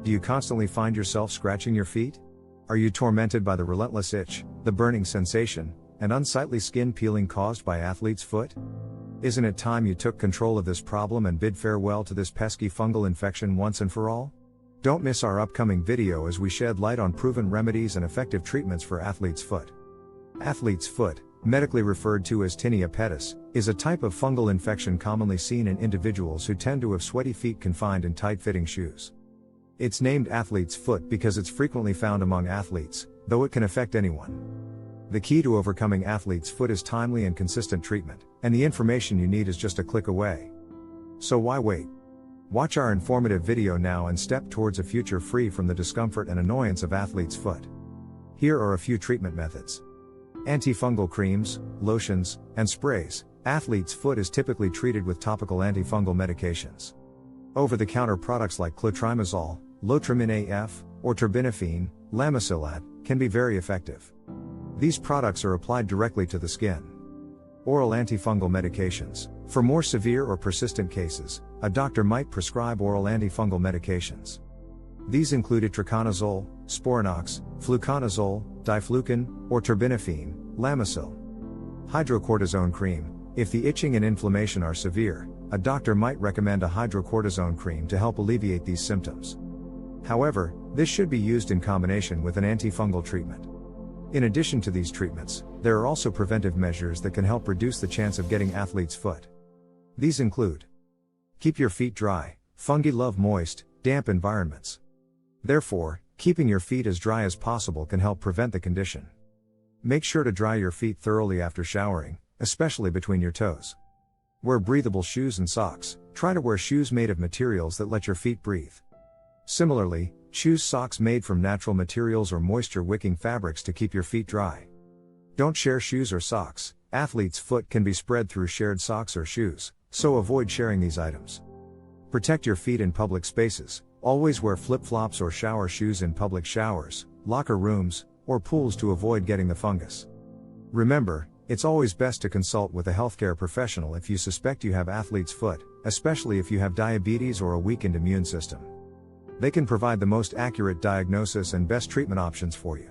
Do you constantly find yourself scratching your feet? Are you tormented by the relentless itch, the burning sensation, and unsightly skin peeling caused by athlete's foot? Isn't it time you took control of this problem and bid farewell to this pesky fungal infection once and for all? Don't miss our upcoming video as we shed light on proven remedies and effective treatments for athlete's foot. Athlete's foot, medically referred to as tinea pedis, is a type of fungal infection commonly seen in individuals who tend to have sweaty feet confined in tight-fitting shoes. It's named athlete's foot because it's frequently found among athletes, though it can affect anyone. The key to overcoming athlete's foot is timely and consistent treatment, and the information you need is just a click away. So why wait? Watch our informative video now and step towards a future free from the discomfort and annoyance of athlete's foot. Here are a few treatment methods. Antifungal creams, lotions, and sprays. Athlete's foot is typically treated with topical antifungal medications. Over-the-counter products like clotrimazole, Lotrimin AF, or terbinafine, Lamisil AT, can be very effective. These products are applied directly to the skin. Oral antifungal medications. For more severe or persistent cases, a doctor might prescribe oral antifungal medications. These include itraconazole, Sporanox, fluconazole, Diflucan, or terbinafine, Lamisil. Hydrocortisone cream. If the itching and inflammation are severe, a doctor might recommend a hydrocortisone cream to help alleviate these symptoms. However, this should be used in combination with an antifungal treatment. In addition to these treatments, there are also preventive measures that can help reduce the chance of getting athlete's foot. These include: keep your feet dry. Fungi love moist, damp environments. Therefore, keeping your feet as dry as possible can help prevent the condition. Make sure to dry your feet thoroughly after showering, especially between your toes. Wear breathable shoes and socks. Try to wear shoes made of materials that let your feet breathe. Similarly, choose socks made from natural materials or moisture-wicking fabrics to keep your feet dry. Don't share shoes or socks. Athlete's foot can be spread through shared socks or shoes, so avoid sharing these items. Protect your feet in public spaces. Always wear flip-flops or shower shoes in public showers, locker rooms, or pools to avoid getting the fungus. Remember, it's always best to consult with a healthcare professional if you suspect you have athlete's foot, especially if you have diabetes or a weakened immune system. They can provide the most accurate diagnosis and best treatment options for you.